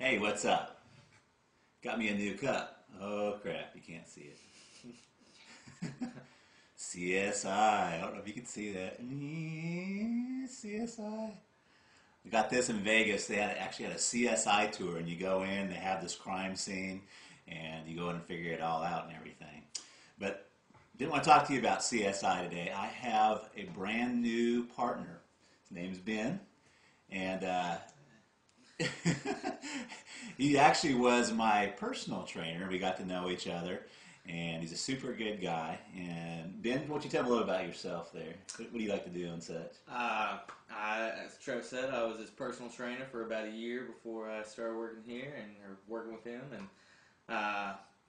Hey, what's up? Got me a new cup. Oh crap, you can't see it. CSI. I don't know if you can see that. CSI. We got this in Vegas. They actually had a CSI tour, and you go in, they have this crime scene, and you go in and figure it all out and everything. But didn't want to talk to you about CSI today. I have a brand new partner. His name's Ben, and he actually was my personal trainer. We got to know each other, and he's a super good guy. And Ben, why don't you tell me a little about yourself there? What do you like to do and such? As Travis said, I was his personal trainer for about a year before I started working here or working with him, and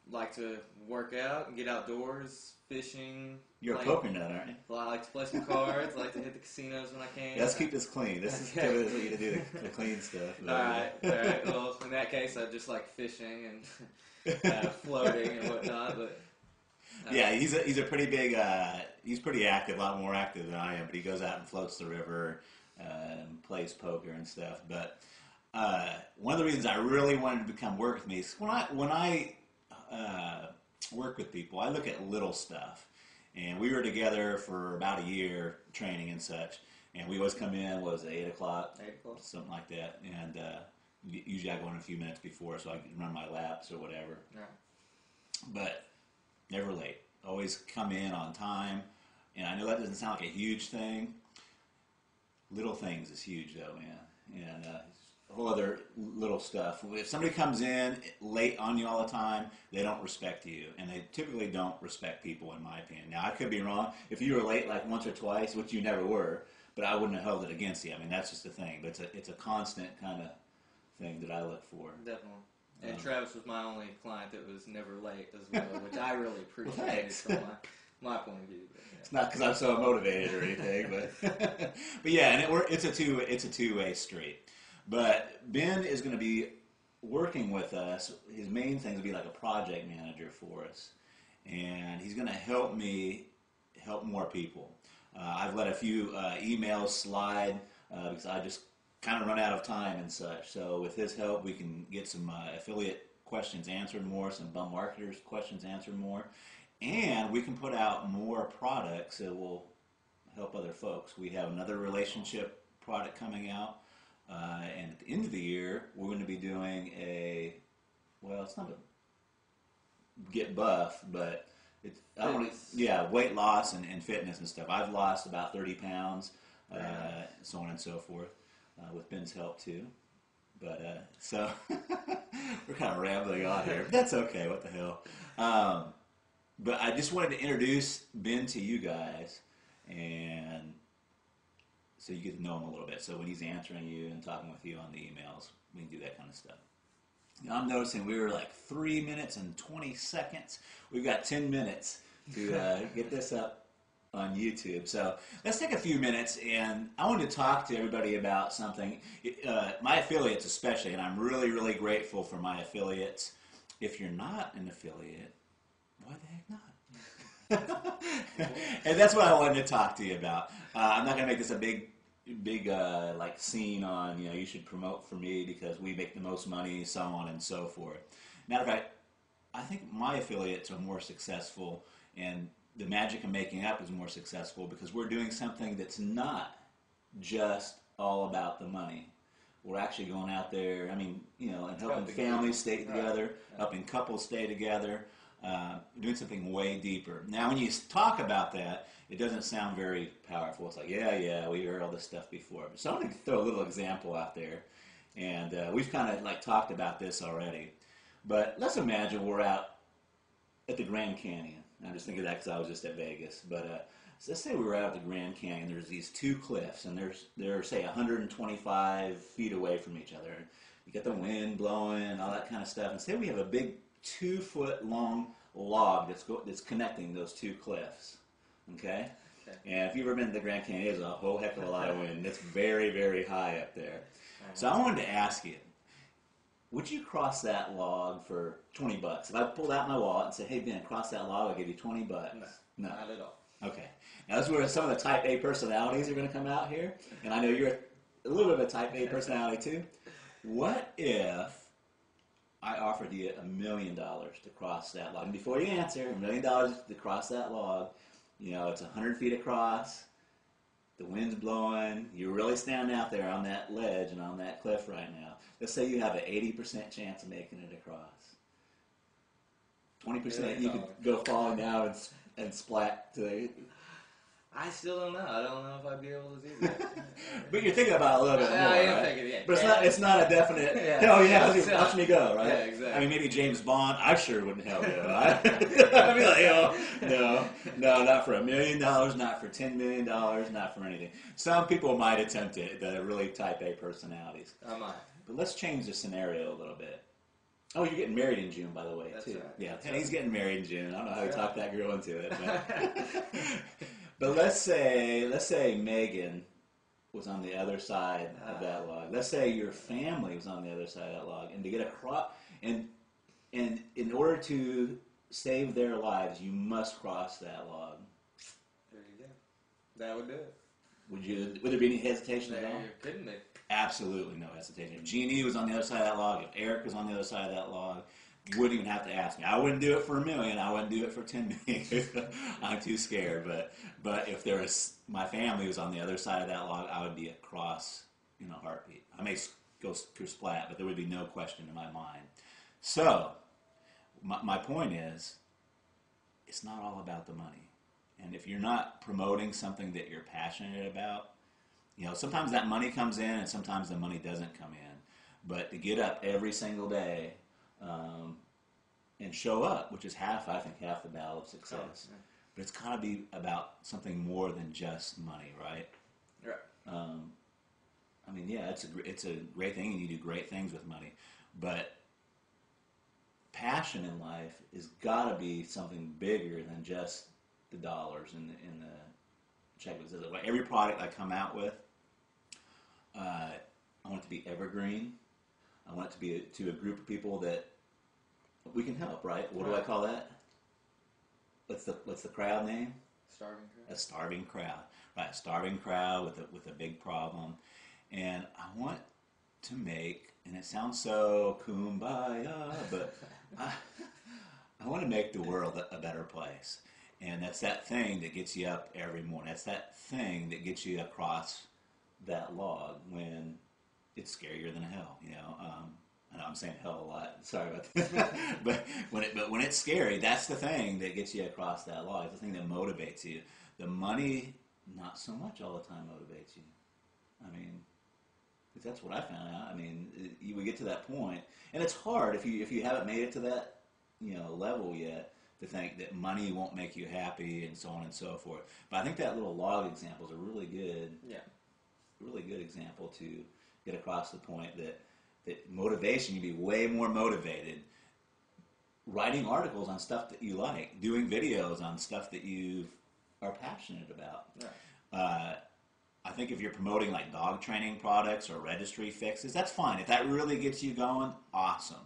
like to work out and get outdoors, fishing. You're a poker nut, aren't you? I like to play some cards. I like to hit the casinos when I can. Let's keep this clean. This is typically to do the clean stuff. All right. Well, in that case, I just like fishing and floating and whatnot. But yeah, he's a pretty big. He's pretty active, a lot more active than I am. But he goes out and floats the river and plays poker and stuff. But one of the reasons I really wanted to come work with me is when I work with people, I look at little stuff. And we were together for about a year training and such. And we always come in, what was it, 8 o'clock? 8 o'clock. Something like that. And usually I go in a few minutes before so I can run my laps or whatever. Right. But never late. Always come in on time. And I know that doesn't sound like a huge thing. Little things is huge though, man. And a whole other little stuff. If somebody comes in late on you all the time, they don't respect you. And they typically don't respect people, in my opinion. Now, I could be wrong. If you were late like once or twice, which you never were, but I wouldn't have held it against you. I mean, that's just the thing. But it's a constant kind of thing that I look for. Definitely. And Travis was my only client that was never late as well, which I really appreciated Thanks. from my point of view. But, yeah. It's not because I'm so motivated or anything, but but yeah, and it's a two-way street. But Ben is going to be working with us. His main thing is to be like a project manager for us, and he's going to help me help more people. I've let a few emails slide because I just kind of run out of time and such. So with his help, we can get some affiliate questions answered more, some bum marketers questions answered more, and we can put out more products that will help other folks. We have another relationship product coming out. And at the end of the year, we're going to be doing it's not a get buff, but weight loss and fitness and stuff. I've lost about 30 pounds, so on and so forth, with Ben's help too. But so we're kind of rambling on here. But that's okay. What the hell? But I just wanted to introduce Ben to you guys, and so you get to know him a little bit. So when he's answering you and talking with you on the emails, we can do that kind of stuff. Now I'm noticing we were like 3 minutes and 20 seconds. We've got 10 minutes to get this up on YouTube. So let's take a few minutes, and I wanted to talk to everybody about something. My affiliates especially, and I'm really, really grateful for my affiliates. If you're not an affiliate, why the heck not? And that's what I wanted to talk to you about. I'm not going to make this a big like scene on, you should promote for me because we make the most money, so on and so forth. Matter of fact, I think my affiliates are more successful, and the magic of making up is more successful because we're doing something that's not just all about the money. We're actually going out there, and helping families stay together, helping couples stay together. Doing something way deeper. Now, when you talk about that, it doesn't sound very powerful. It's like, yeah, we heard all this stuff before. So I'm going to throw a little example out there, and we've kind of like talked about this already. But let's imagine we're out at the Grand Canyon. I just think of that because I was just at Vegas. But so let's say we were out at the Grand Canyon. There's these two cliffs, and they're say 125 feet away from each other. You get the wind blowing and all that kind of stuff. And say we have a big 2-foot long log that's connecting those two cliffs. Okay? And if you've ever been to the Grand Canyon, there's a whole heck of a lot of wind. It's very, very high up there. So I wanted to ask you, would you cross that log for 20 bucks? If I pulled out my wallet and said, hey, Ben, cross that log, I'll give you 20 bucks. No, not at all. Okay. Now, that's where some of the type A personalities are going to come out here. And I know you're a little bit of a type A personality, too. What if I offered you $1 million to cross that log. And before you answer, $1 million to cross that log, you know, it's 100 feet across, the wind's blowing, you're really standing out there on that ledge and on that cliff right now. Let's say you have an 80% chance of making it across. 20% you could go falling down and splat to the... I still don't know. I don't know if I'd be able to do that. But you're thinking about it a little bit more, I am right? thinking, yeah. But it's not a definite, hell yeah, watch me go, right? Yeah, exactly. I mean, maybe James Bond, I sure wouldn't hell yeah. I'd be like, oh, no, not for $1 million, not for $10 million, not for anything. Some people might attempt it, the really type A personalities. I might. But let's change the scenario a little bit. Oh, you're getting married in June, by the way, That's too. Right. Yeah, That's he's getting married in June. I don't know how he talked that girl into it. But let's say Megan was on the other side of that log. Let's say your family was on the other side of that log, and to get across, and in order to save their lives, you must cross that log. There you go. That would do it. Would there be any hesitation at all? There couldn't be. Absolutely no hesitation. If Jeannie was on the other side of that log, if Eric was on the other side of that log, wouldn't even have to ask me. I wouldn't do it for $1 million. I wouldn't do it for $10 million. I'm too scared. But if there was my family was on the other side of that log, I would be across in a heartbeat. I may go through splat, but there would be no question in my mind. So my point is, it's not all about the money. And if you're not promoting something that you're passionate about, you know, sometimes that money comes in and sometimes the money doesn't come in. But to get up every single day and show up, which is half the battle of success. Oh, yeah. But it's got to be about something more than just money, right? Right. I mean, yeah, it's a great thing, and you do great things with money. But passion in life has got to be something bigger than just the dollars in the check. Every product I come out with, I want it to be evergreen. I want it to be to a group of people that we can help, right? What do I call that? What's the crowd name? Starving crowd. A starving crowd, right? A starving crowd with a big problem, and I want to make, and it sounds so kumbaya, but I want to make the world a better place, and that's that thing that gets you up every morning. That's that thing that gets you across that log when it's scarier than hell, you know. I know I'm saying hell a lot. Sorry about that. but when it's scary, that's the thing that gets you across that log. It's the thing that motivates you. The money, not so much all the time motivates you. I mean, because that's what I found out. I mean, you would get to that point, and it's hard if you haven't made it to that, you know, level yet, to think that money won't make you happy and so on and so forth. But I think that little log example is a really good example to get across the point that motivation, you'd be way more motivated writing articles on stuff that you like, doing videos on stuff that you are passionate about. Right. I think if you're promoting like dog training products or registry fixes, that's fine. If that really gets you going, awesome.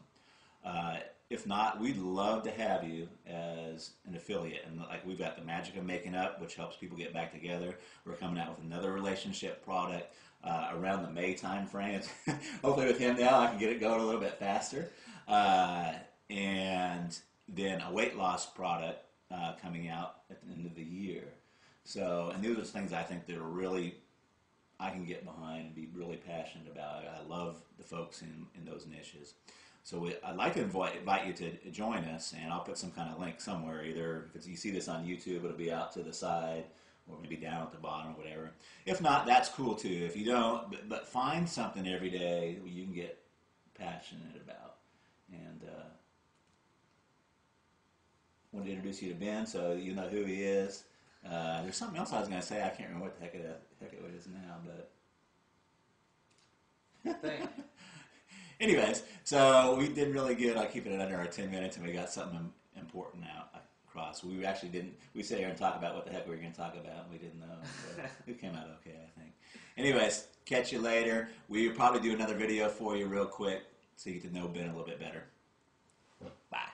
If not, we'd love to have you as an affiliate. And like we've got the Magic of Making Up, which helps people get back together. We're coming out with another relationship product around the May time frame. Hopefully with him now I can get it going a little bit faster. And then a weight loss product coming out at the end of the year. So, and those are things I think that are really, I can get behind and be really passionate about. I love the folks in those niches. So I'd like to invite you to join us, and I'll put some kind of link somewhere. Either if you see this on YouTube, it'll be out to the side, or maybe down at the bottom or whatever. If not, that's cool too. If you don't, but find something every day that you can get passionate about. And I wanted to introduce you to Ben, so you know who he is. There's something else I was going to say. I can't remember what the heck it is now, but. Thank you. Anyways, so we did really good on keeping it under our 10 minutes, and we got something important out across. We actually didn't. We sit here and talk about what the heck we were going to talk about, and we didn't know. So it came out okay, I think. Anyways, catch you later. We'll probably do another video for you real quick so you get to know Ben a little bit better. Bye.